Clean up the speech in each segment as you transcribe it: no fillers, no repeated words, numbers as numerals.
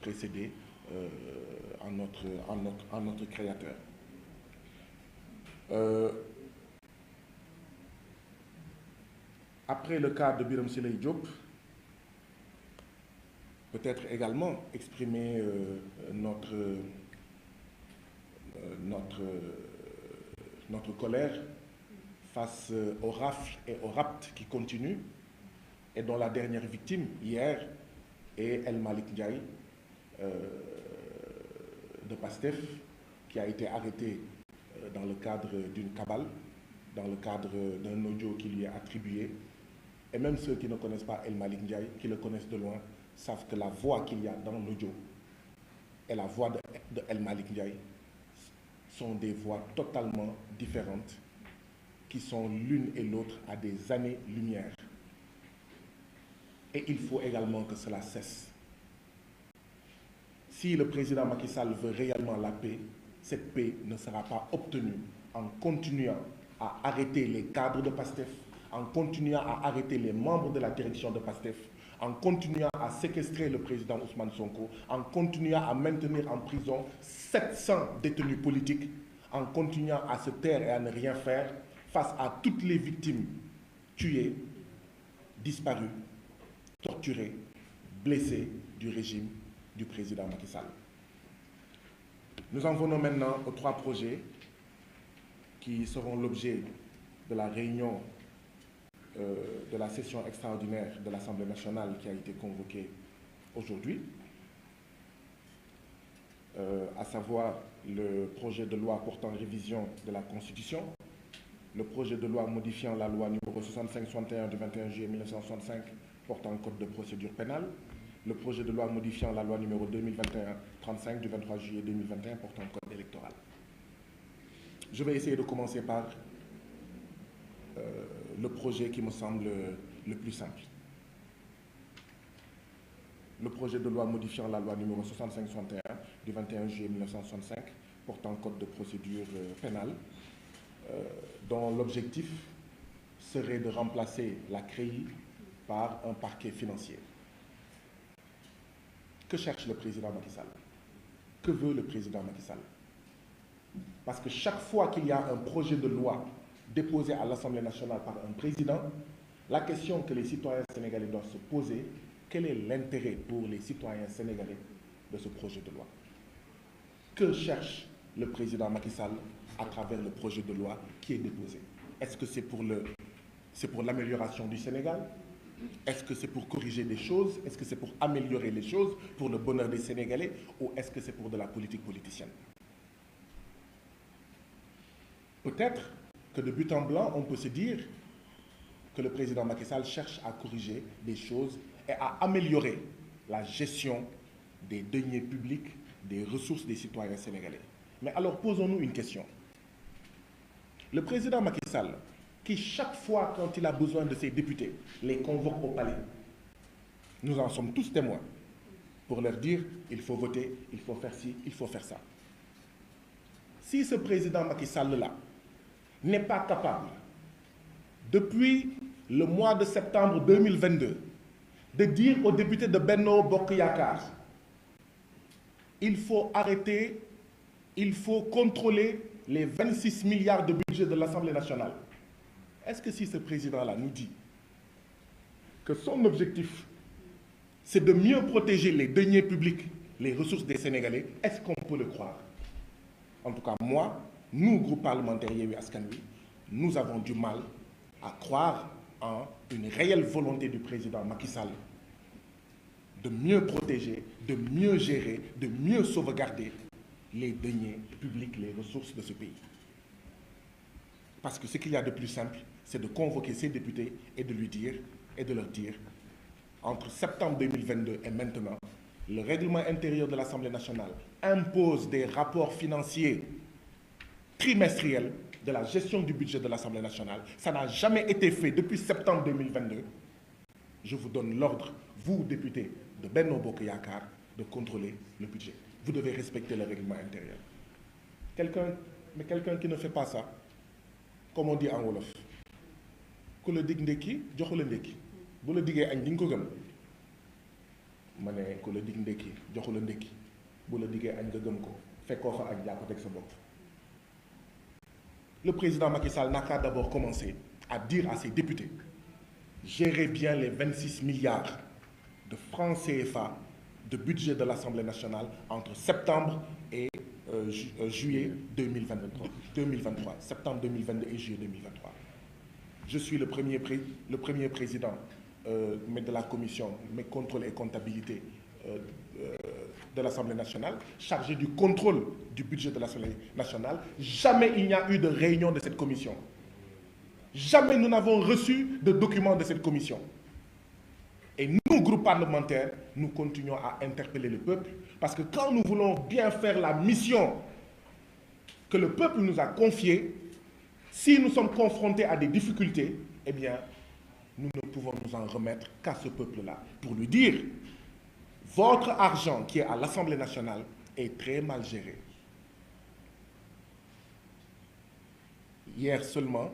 précédé en notre créateur. Après le cas de Birame Souleye Diop, peut-être également exprimer notre colère face aux rafles et aux rapts qui continuent et dont la dernière victime hier est El Malick Ndiaye de Pastef, qui a été arrêté dans le cadre d'une cabale, dans le cadre d'un audio qui lui est attribué. Et même ceux qui ne connaissent pas El Malick Ndiaye, qui le connaissent de loin, savent que la voix qu'il y a dans l'audio et la voix de El Malick Ndiaye sont des voix totalement différentes, qui sont l'une et l'autre à des années-lumière. Et il faut également que cela cesse. Si le président Macky Sall veut réellement la paix, cette paix ne sera pas obtenue en continuant à arrêter les cadres de Pastef, en continuant à arrêter les membres de la direction de Pastef, en continuant à séquestrer le président Ousmane Sonko, en continuant à maintenir en prison 700 détenus politiques, en continuant à se taire et à ne rien faire face à toutes les victimes tuées, disparues, torturées, blessées du régime du président Macky Sall. Nous en venons maintenant aux 3 projets qui seront l'objet de la réunion de la session extraordinaire de l'Assemblée nationale qui a été convoquée aujourd'hui, à savoir le projet de loi portant révision de la Constitution, le projet de loi modifiant la loi numéro 65-61 du 21 juillet 1965 portant code de procédure pénale, le projet de loi modifiant la loi numéro 2021-35 du 23 juillet 2021 portant code électoral. Je vais essayer de commencer par le projet qui me semble le plus simple. Le projet de loi modifiant la loi numéro 65-61 du 21 juillet 1965 portant code de procédure pénale, dont l'objectif serait de remplacer la CREI par un parquet financier. Que cherche le président Macky Sall? Que veut le président Macky Sall? Parce que chaque fois qu'il y a un projet de loi déposé à l'Assemblée nationale par un président, la question que les citoyens sénégalais doivent se poser, quel est l'intérêt pour les citoyens sénégalais de ce projet de loi? Que cherche le président Macky Sall à travers le projet de loi qui est déposé? Est-ce que c'est pour l'amélioration du Sénégal? Est-ce que c'est pour corriger des choses? Est-ce que c'est pour améliorer les choses pour le bonheur des Sénégalais? Ou est-ce que c'est pour de la politique politicienne? Peut-être que de but en blanc, on peut se dire que le président Macky Sall cherche à corriger des choses et à améliorer la gestion des deniers publics, des ressources des citoyens sénégalais. Mais alors posons-nous une question. Le président Macky Sall, qui chaque fois quand il a besoin de ses députés, les convoque au palais, nous en sommes tous témoins, pour leur dire il faut voter, il faut faire ci, il faut faire ça. Si ce président Macky Sall-là n'est pas capable, depuis le mois de septembre 2022, de dire aux députés de Benno Bokk Yakaar, il faut arrêter, il faut contrôler les 26 milliards de budget de l'Assemblée nationale. Est-ce que si ce président-là nous dit que son objectif, c'est de mieux protéger les deniers publics, les ressources des Sénégalais, est-ce qu'on peut le croire? En tout cas, moi, nous, groupe parlementaire Yewwi Askan Wi, nous avons du mal à croire en une réelle volonté du président Macky Sall de mieux protéger, de mieux gérer, de mieux sauvegarder les deniers publics, les ressources de ce pays. Parce que ce qu'il y a de plus simple, c'est de convoquer ces députés et de lui dire, et de leur dire, entre septembre 2022 et maintenant, le règlement intérieur de l'Assemblée nationale impose des rapports financiers trimestriels de la gestion du budget de l'Assemblée nationale. Ça n'a jamais été fait depuis septembre 2022. Je vous donne l'ordre, vous, députés de Benno Bokk Yakaar, de contrôler le budget. Vous devez respecter le règlement intérieur. Quelqu'un qui ne fait pas ça, comme on dit en wolof, ku la dig ndekki joxu la ndekki bu la diggee añ di nga ko gëm. ma ne ku la dig ndékki joxu la ndékki bu la diggee añ nga gëm ko fekkoo fa añ yaa ko teg sa bopp. Le président Macky Sall n'a qu'à d'abord commencer à dire à ses députés: gérez bien les 26 milliards de francs CFA de budget de l'Assemblée nationale entre septembre et juillet 2023, septembre 2022 et juillet 2023. Je suis le premier président mais de la commission mais contrôle et comptabilité de l'Assemblée nationale, chargé du contrôle du budget de l'Assemblée nationale. Jamais il n'y a eu de réunion de cette commission. Jamais nous n'avons reçu de documents de cette commission. Et nous, groupe parlementaire, nous continuons à interpeller le peuple parce que quand nous voulons bien faire la mission que le peuple nous a confiée, si nous sommes confrontés à des difficultés, eh bien, nous ne pouvons nous en remettre qu'à ce peuple-là pour lui dire: votre argent qui est à l'Assemblée nationale est très mal géré. Hier seulement,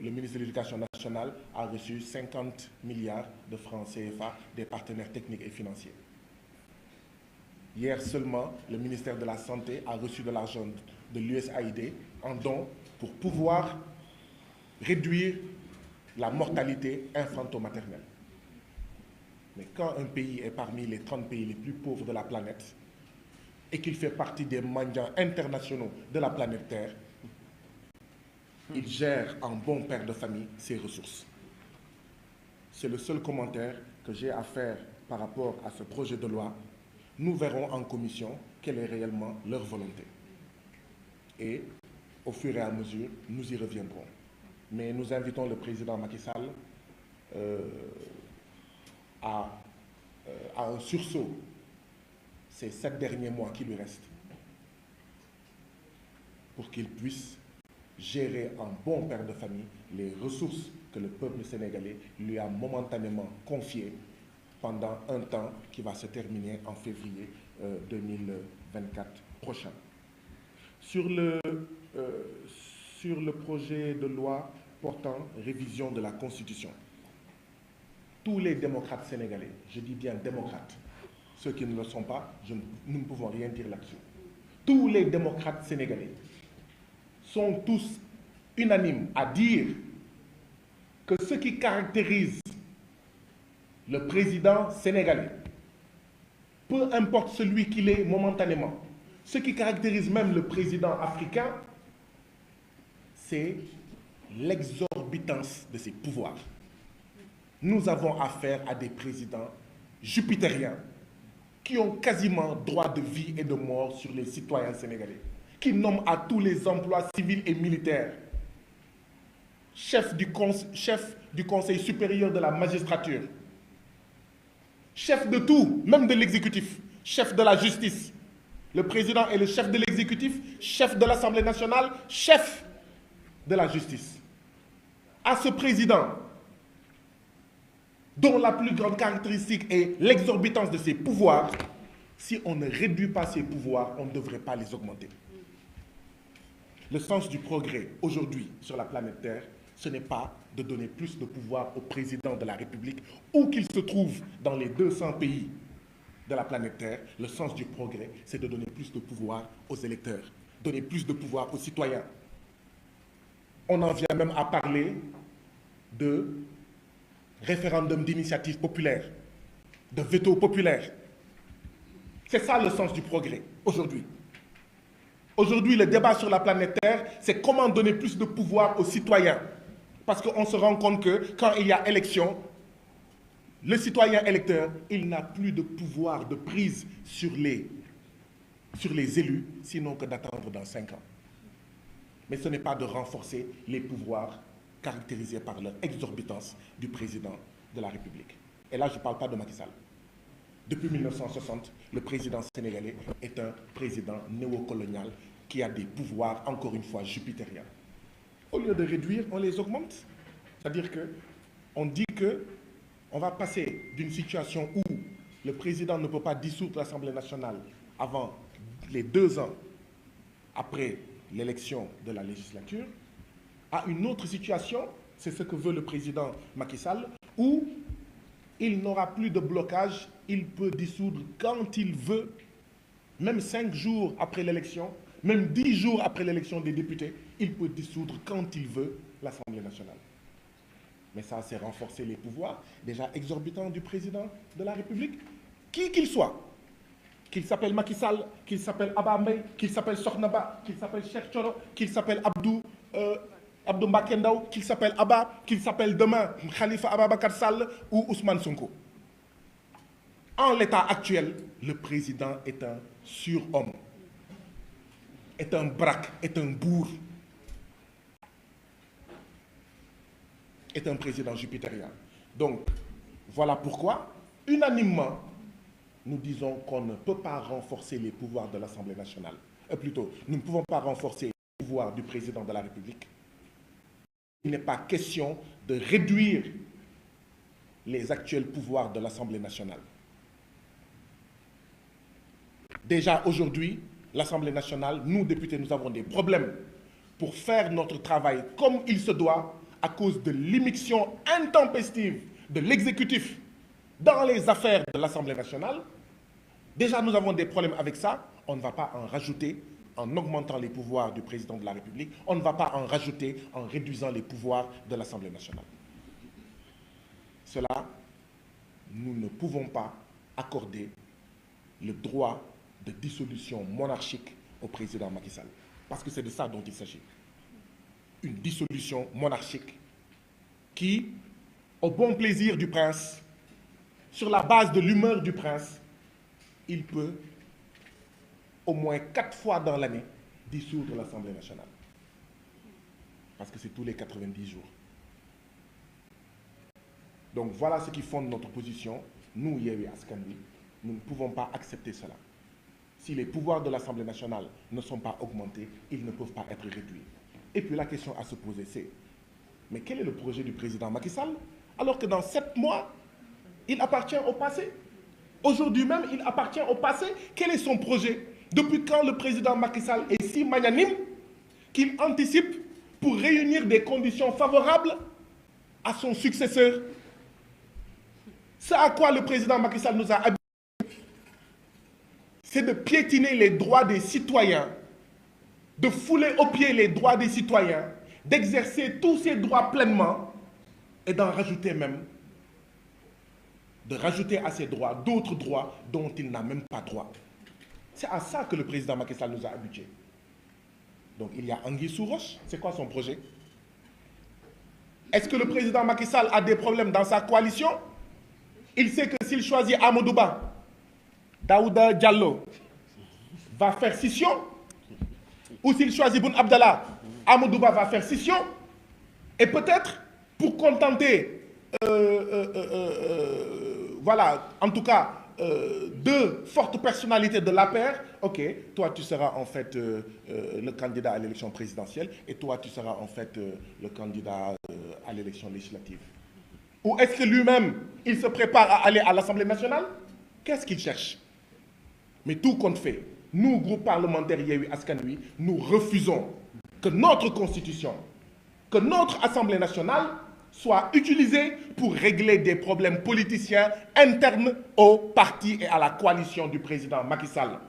le ministre de l'Éducation nationale a reçu 50 milliards de francs CFA des partenaires techniques et financiers. Hier seulement, le ministère de la Santé a reçu de l'argent de l'USAID en don pour pouvoir réduire la mortalité infanto-maternelle. Mais quand un pays est parmi les 30 pays les plus pauvres de la planète et qu'il fait partie des mendiants internationaux de la planète Terre, il gère en bon père de famille ses ressources. C'est le seul commentaire que j'ai à faire par rapport à ce projet de loi. Nous verrons en commission quelle est réellement leur volonté. Et au fur et à mesure, nous y reviendrons. Mais nous invitons le président Macky Sall à un sursaut ces 7 derniers mois qui lui restent pour qu'il puisse gérer en bon père de famille les ressources que le peuple sénégalais lui a momentanément confiées pendant un temps qui va se terminer en février 2024 prochain. Sur le projet de loi portant révision de la Constitution, tous les démocrates sénégalais, je dis bien démocrates, ceux qui ne le sont pas, nous ne pouvons rien dire là-dessus. Tous les démocrates sénégalais sont tous unanimes à dire que ce qui caractérise le président sénégalais, peu importe celui qu'il est momentanément, ce qui caractérise même le président africain, c'est l'exorbitance de ses pouvoirs. Nous avons affaire à des présidents jupitériens qui ont quasiment droit de vie et de mort sur les citoyens sénégalais, qui nomment à tous les emplois civils et militaires, chef du Conseil supérieur de la magistrature, chef de tout, même de l'exécutif, chef de la justice. Le président est le chef de l'exécutif, chef de l'Assemblée nationale, chef de la justice. À ce président, dont la plus grande caractéristique est l'exorbitance de ses pouvoirs, si on ne réduit pas ses pouvoirs, on ne devrait pas les augmenter. Le sens du progrès aujourd'hui sur la planète Terre, ce n'est pas de donner plus de pouvoir au président de la République, où qu'il se trouve dans les 200 pays de la planète Terre. Le sens du progrès, c'est de donner plus de pouvoir aux électeurs, donner plus de pouvoir aux citoyens. On en vient même à parler de référendum d'initiative populaire, de veto populaire. C'est ça le sens du progrès aujourd'hui. Aujourd'hui, le débat sur la planète Terre, c'est comment donner plus de pouvoir aux citoyens. Parce qu'on se rend compte que quand il y a élection, le citoyen électeur, il n'a plus de pouvoir de prise sur les élus, sinon que d'attendre dans 5 ans. Mais ce n'est pas de renforcer les pouvoirs caractérisés par leur exorbitance du président de la République. Et là, je ne parle pas de Macky Sall. Depuis 1960, le président sénégalais est un président néocolonial qui a des pouvoirs, encore une fois, jupitériens. Au lieu de réduire, on les augmente. C'est-à-dire qu'on dit qu'on va passer d'une situation où le président ne peut pas dissoudre l'Assemblée nationale avant les 2 ans après l'élection de la législature, à une autre situation, c'est ce que veut le président Macky Sall, où il n'aura plus de blocage, il peut dissoudre quand il veut, même 5 jours après l'élection, même 10 jours après l'élection des députés, il peut dissoudre quand il veut l'Assemblée nationale. Mais ça, c'est renforcer les pouvoirs déjà exorbitants du président de la République, qui qu'il soit, qu'il s'appelle Macky Sall, qu'il s'appelle Abba Mbaye, qu'il s'appelle Sornaba, qu'il s'appelle Cheikh Thioro, qu'il s'appelle Abdou Mbacké Ndao, qu'il s'appelle Abba, qu'il s'appelle demain Khalifa Ababacar Sall ou Ousmane Sonko. En l'état actuel, le président est un surhomme, est un braque, est un bourg, est un président jupitérien. Donc, voilà pourquoi, unanimement, nous disons qu'on ne peut pas renforcer les pouvoirs de l'Assemblée nationale. Plutôt, nous ne pouvons pas renforcer les pouvoirs du président de la République. Il n'est pas question de réduire les actuels pouvoirs de l'Assemblée nationale. Déjà aujourd'hui, l'Assemblée nationale, nous députés, nous avons des problèmes pour faire notre travail comme il se doit à cause de l'immixtion intempestive de l'exécutif dans les affaires de l'Assemblée nationale. Déjà, nous avons des problèmes avec ça. On ne va pas en rajouter en augmentant les pouvoirs du président de la République. On ne va pas en rajouter en réduisant les pouvoirs de l'Assemblée nationale. Cela, nous ne pouvons pas accorder le droit de dissolution monarchique au président Macky Sall. Parce que c'est de ça dont il s'agit. Une dissolution monarchique qui, au bon plaisir du prince, sur la base de l'humeur du prince, il peut, au moins 4 fois dans l'année, dissoudre l'Assemblée nationale. Parce que c'est tous les 90 jours. Donc voilà ce qui fonde notre position. Nous, Yewwi Askan Wi, nous ne pouvons pas accepter cela. Si les pouvoirs de l'Assemblée nationale ne sont pas augmentés, ils ne peuvent pas être réduits. Et puis la question à se poser, c'est, mais quel est le projet du président Macky Sall, alors que dans 7 mois, il appartient au passé? Aujourd'hui même, il appartient au passé. Quel est son projet? Depuis quand le président Macky Sall est si magnanime qu'il anticipe pour réunir des conditions favorables à son successeur? Ce à quoi le président Macky Sall nous a habitués, c'est de piétiner les droits des citoyens, de fouler aux pieds les droits des citoyens, d'exercer tous ces droits pleinement et d'en rajouter même, de rajouter à ces droits d'autres droits dont il n'a même pas droit. C'est à ça que le président Macky Sall nous a habitués. Donc il y a anguille sous roche. C'est quoi son projet? Est-ce que le président Macky Sall a des problèmes dans sa coalition? Il sait que s'il choisit Amadou Ba, Daouda Diallo va faire scission. Ou s'il choisit Boun Abdallah, Amadou Ba va faire scission. Et peut-être, pour contenter, voilà, en tout cas, 2 fortes personnalités de l'APR, ok, toi tu seras en fait le candidat à l'élection présidentielle et toi tu seras en fait le candidat à l'élection législative. Ou est-ce que lui-même, il se prépare à aller à l'Assemblée nationale? Qu'est-ce qu'il cherche? Mais tout compte fait, nous, groupe parlementaire Yewwi Askan Wi, nous refusons que notre constitution, que notre Assemblée nationale soit utilisée pour régler des problèmes politiciens internes au parti et à la coalition du président Macky Sall.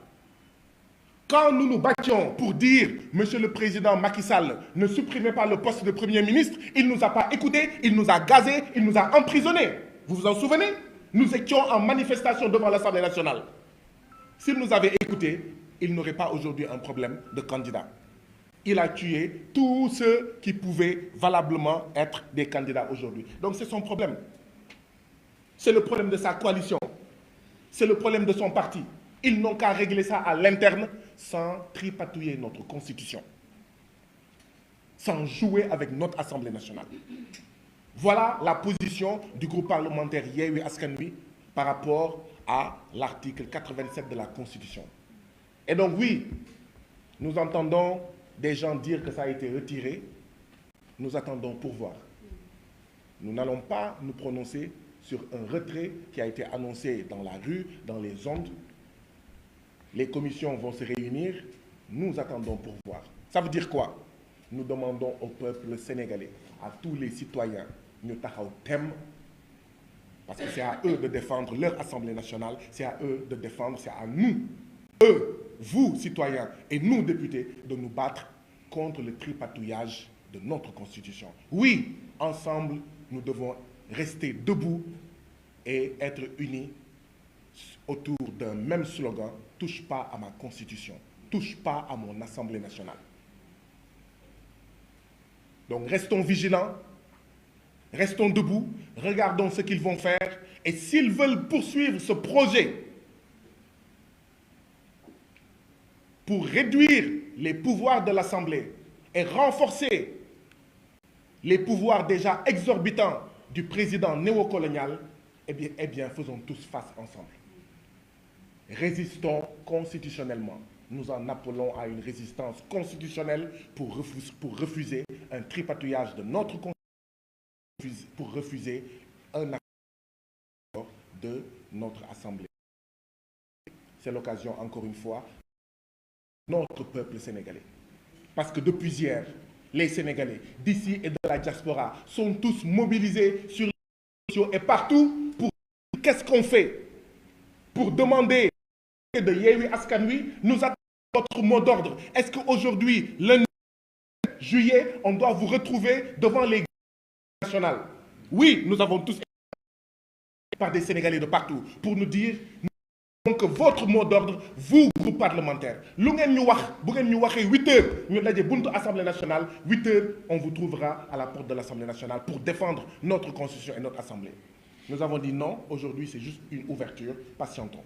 Quand nous nous battions pour dire, Monsieur le Président Macky Sall, ne supprimez pas le poste de Premier ministre, il ne nous a pas écoutés, il nous a gazés, il nous a emprisonnés. Vous vous en souvenez? Nous étions en manifestation devant l'Assemblée nationale. S'il nous avait écoutés, il n'aurait pas aujourd'hui un problème de candidat. Il a tué tous ceux qui pouvaient valablement être des candidats aujourd'hui. Donc c'est son problème. C'est le problème de sa coalition. C'est le problème de son parti. Ils n'ont qu'à régler ça à l'interne sans tripatouiller notre constitution, sans jouer avec notre Assemblée nationale. Voilà la position du groupe parlementaire Yewwi Askan Wi par rapport à l'article 87 de la Constitution. Et donc oui, nous entendons des gens dire que ça a été retiré. Nous attendons pour voir. Nous n'allons pas nous prononcer sur un retrait qui a été annoncé dans la rue, dans les ondes. Les commissions vont se réunir. Nous attendons pour voir. Ça veut dire quoi? Nous demandons au peuple sénégalais, à tous les citoyens, ñu taxaw tem Parce que c'est à eux de défendre leur Assemblée nationale, c'est à eux de défendre, c'est à nous, eux, vous, citoyens, et nous, députés, de nous battre contre le tripatouillage de notre Constitution. Oui, ensemble, nous devons rester debout et être unis autour d'un même slogan, « Touche pas à ma Constitution, touche pas à mon Assemblée nationale ». Donc restons vigilants, restons debout, regardons ce qu'ils vont faire, et s'ils veulent poursuivre ce projet pour réduire les pouvoirs de l'Assemblée et renforcer les pouvoirs déjà exorbitants du président néocolonial, eh bien, faisons tous face ensemble. Résistons constitutionnellement. Nous en appelons à une résistance constitutionnelle pour refuser un tripatouillage de notre Constitution, pour refuser un accord de notre Assemblée. C'est l'occasion, encore une fois, notre peuple sénégalais. Parce que depuis hier, les Sénégalais d'ici et de la diaspora sont tous mobilisés sur les réseaux sociaux et partout pour qu'est-ce qu'on fait pour demander de Yewwi Askan Wi nous attendre votre mot d'ordre. Est-ce qu'aujourd'hui, le 9 juillet, on doit vous retrouver devant les nationales? Oui, nous avons tous été par des Sénégalais de partout pour nous dire que votre mot d'ordre, vous, groupe parlementaire, lu ngeen ñu wax, bu ngeen ñu waxee 8 heures, ñu daje buntu Assemblée nationale, 8 heures, on vous trouvera à la porte de l'Assemblée nationale pour défendre notre Constitution et notre Assemblée. Nous avons dit non, aujourd'hui c'est juste une ouverture, patientons.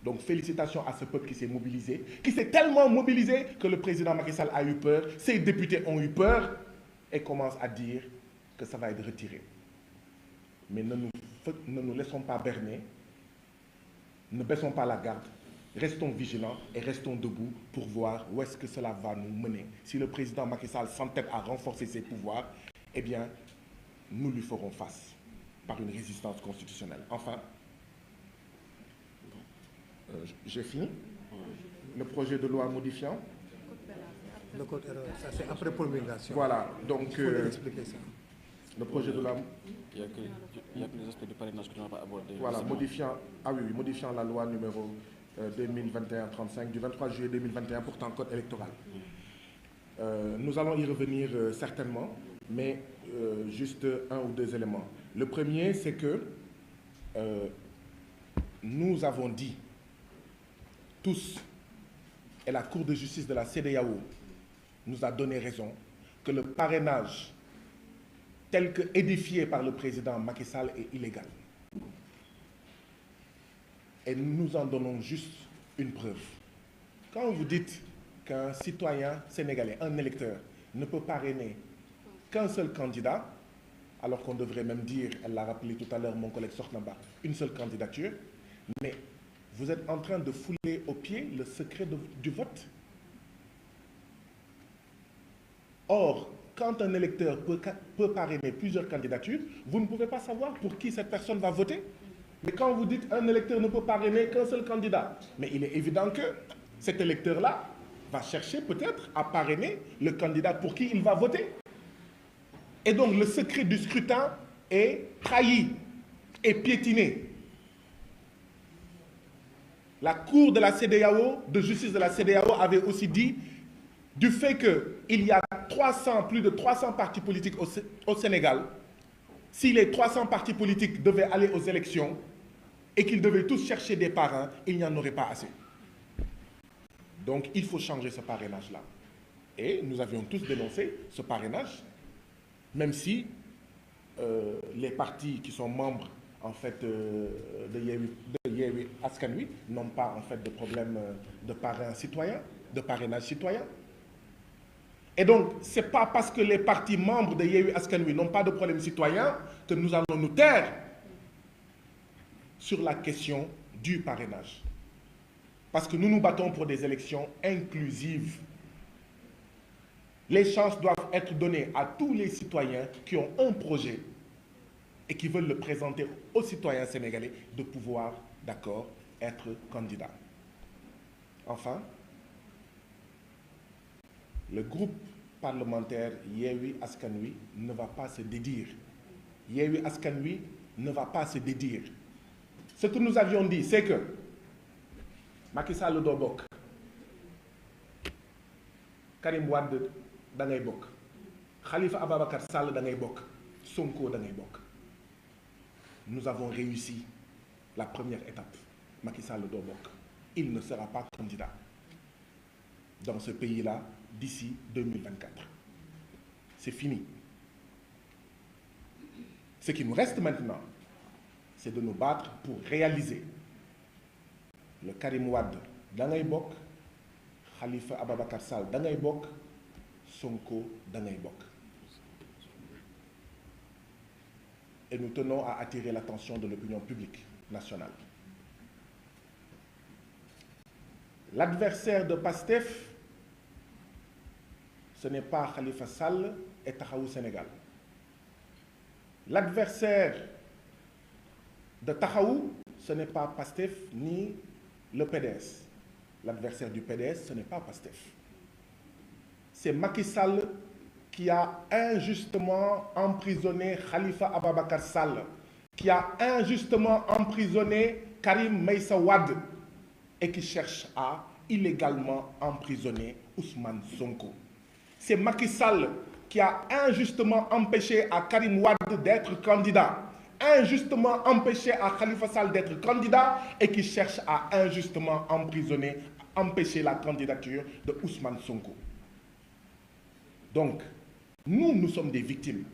Donc félicitations à ce peuple qui s'est mobilisé, qui s'est tellement mobilisé que le président Macky Sall a eu peur, ses députés ont eu peur et commencent à dire que ça va être retiré. Mais ne nous laissons pas berner. Ne baissons pas la garde, restons vigilants et restons debout pour voir où est-ce que cela va nous mener. Si le président Macky Sall s'entête à renforcer ses pouvoirs, eh bien, nous lui ferons face par une résistance constitutionnelle. Enfin, j'ai fini. Le projet de loi modifiant. Le code, ça c'est après promulgation. Voilà, donc expliquer ça. Le projet de loi... Il y a que les aspects du parrainage que tu n'as pas abordé. Voilà, modifiant la loi numéro 2021-35 du 23 juillet 2021 portant code électoral. Nous allons y revenir certainement, mais juste un ou deux éléments. Le premier, c'est que nous avons dit tous, et la Cour de justice de la CEDEAO nous a donné raison, que le parrainage tel que édifié par le président Macky Sall est illégal. Et nous en donnons juste une preuve. Quand vous dites qu'un citoyen sénégalais, un électeur, ne peut parrainer qu'un seul candidat, alors qu'on devrait même dire, elle l'a rappelé tout à l'heure mon collègue Sortnamba, une seule candidature, mais vous êtes en train de fouler aux pieds le secret du vote. Or, quand un électeur peut parrainer plusieurs candidatures, vous ne pouvez pas savoir pour qui cette personne va voter. Mais quand vous dites un électeur ne peut parrainer qu'un seul candidat, mais il est évident que cet électeur-là va chercher peut-être à parrainer le candidat pour qui il va voter. Et donc le secret du scrutin est trahi et piétiné. La Cour de la CEDEAO, de justice de la CEDEAO avait aussi dit du fait qu'il y a plus de 300 partis politiques au Sénégal, si les 300 partis politiques devaient aller aux élections et qu'ils devaient tous chercher des parrains, il n'y en aurait pas assez. Donc il faut changer ce parrainage-là. Et nous avions tous dénoncé ce parrainage, même si les partis qui sont membres en fait de Yewwi Askan Wi n'ont pas en fait de problème de parrainage citoyen. Et donc, ce n'est pas parce que les partis membres de Yewwi Askan Wi n'ont pas de problème citoyen que nous allons nous taire sur la question du parrainage. Parce que nous nous battons pour des élections inclusives. Les chances doivent être données à tous les citoyens qui ont un projet et qui veulent le présenter aux citoyens sénégalais de pouvoir, d'accord, être candidats. Enfin, le groupe parlementaire Yewwi Askan Wi ne va pas se dédire. Yewwi Askan Wi ne va pas se dédire. Ce que nous avions dit, c'est que Macky Sall doo bokk, Karim Wade da ngay bokk, Khalifa Ababacar Sall da ngay bokk, Sonko da ngay bokk. Nous avons réussi la première étape. Macky Sall doo bokk. Il ne sera pas candidat dans ce pays-là d'ici 2024. C'est fini. Ce qui nous reste maintenant, c'est de nous battre pour réaliser le Karim Wade da ngay bokk, Khalifa Ababacar Sall da ngay bokk, Sonko da ngay bokk. Et nous tenons à attirer l'attention de l'opinion publique nationale. L'adversaire de PASTEF, ce n'est pas Khalifa Sall et Taxawu Sénégal. L'adversaire de Taxawu, ce n'est pas PASTEF ni le PDS. L'adversaire du PDS, ce n'est pas PASTEF. C'est Macky Sall qui a injustement emprisonné Khalifa Ababacar Sall, qui a injustement emprisonné Karim Meïssa Wade et qui cherche à illégalement emprisonner Ousmane Sonko. C'est Macky Sall qui a injustement empêché à Karim Wade d'être candidat, injustement empêché à Khalifa Sall d'être candidat et qui cherche à injustement empêcher la candidature de Ousmane Sonko. Donc, nous sommes des victimes.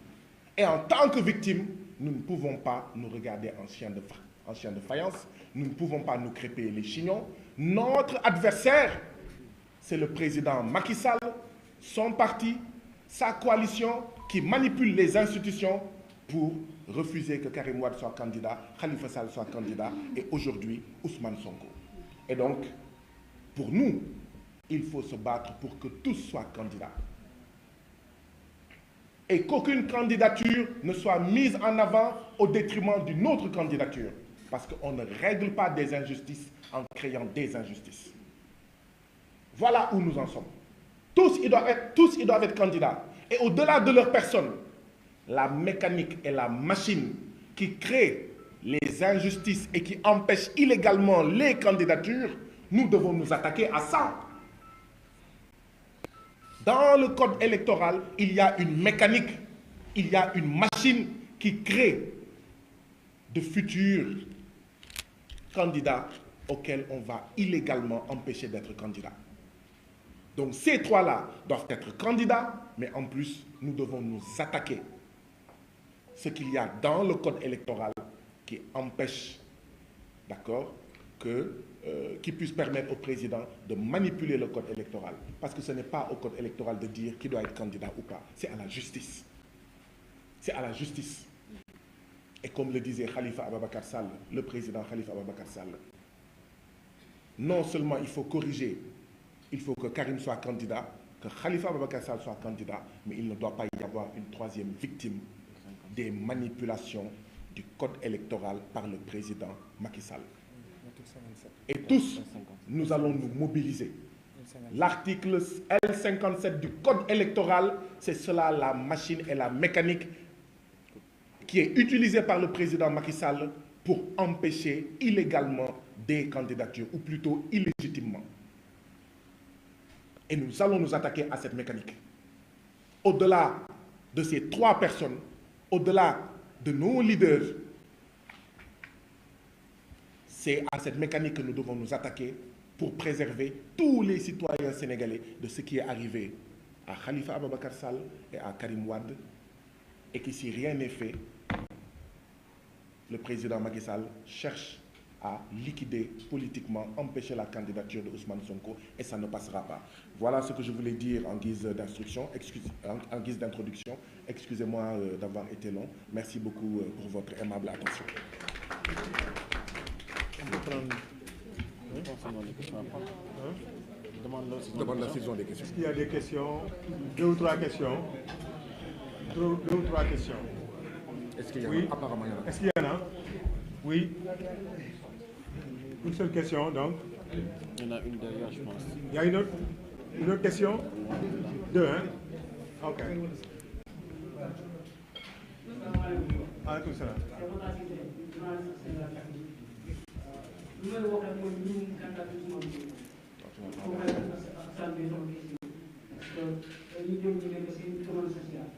Et en tant que victimes, nous ne pouvons pas nous regarder en chien de faïence, nous ne pouvons pas nous crêper les chignons. Notre adversaire, c'est le président Macky Sall, son parti, sa coalition qui manipule les institutions pour refuser que Karim Wade soit candidat, Khalifa Sall soit candidat et aujourd'hui Ousmane Sonko. Et donc, pour nous, il faut se battre pour que tous soient candidats. Et qu'aucune candidature ne soit mise en avant au détriment d'une autre candidature. Parce qu'on ne règle pas des injustices en créant des injustices. Voilà où nous en sommes. Tous, ils doivent être candidats. Et au-delà de leur personne, la mécanique et la machine qui créent les injustices et qui empêchent illégalement les candidatures, nous devons nous attaquer à ça. Dans le code électoral, il y a une mécanique, il y a une machine qui crée de futurs candidats auxquels on va illégalement empêcher d'être candidats. Donc ces trois-là doivent être candidats, mais en plus, nous devons nous attaquer ce qu'il y a dans le code électoral qui empêche, d'accord, qui puisse permettre au président de manipuler le code électoral. Parce que ce n'est pas au code électoral de dire qui doit être candidat ou pas. C'est à la justice. C'est à la justice. Et comme le disait Khalifa Ababacar Sall, le président Khalifa Ababacar Sall, non seulement il faut corriger, il faut que Karim soit candidat, que Khalifa Ababacar Sall soit candidat, mais il ne doit pas y avoir une troisième victime des manipulations du code électoral par le président Macky Sall. Et tous, nous allons nous mobiliser. L'article L57 du code électoral, c'est cela la machine et la mécanique qui est utilisée par le président Macky Sall pour empêcher illégalement des candidatures, ou plutôt illégitimement. Et nous allons nous attaquer à cette mécanique. Au-delà de ces trois personnes, au-delà de nos leaders, c'est à cette mécanique que nous devons nous attaquer pour préserver tous les citoyens sénégalais de ce qui est arrivé à Khalifa Ababacar Sall et à Karim Wade, et que si rien n'est fait, le président Macky Sall cherche à liquider politiquement, empêcher la candidature de Ousmane Sonko, et ça ne passera pas. Voilà ce que je voulais dire en guise d'instruction, en guise d'introduction. Excusez-moi d'avoir été long. Merci beaucoup pour votre aimable attention. Demande la saison des questions. Est-ce qu'il y a des questions? Deux ou trois questions? Deux ou trois questions? Est-ce qu'il y en a? Oui. Apparemment, il y en a. Est-ce qu'il y en a? Oui. Une seule question, donc. Il y en a une derrière, je pense. Il y a une autre question? Deux, hein? OK. Waaleykum salaam. lu may wax rek mooy mbirum candidat Ousmane Sonko. foofu ay assemblée sama question parce que dañuy jóg ñu nekk si commande sociale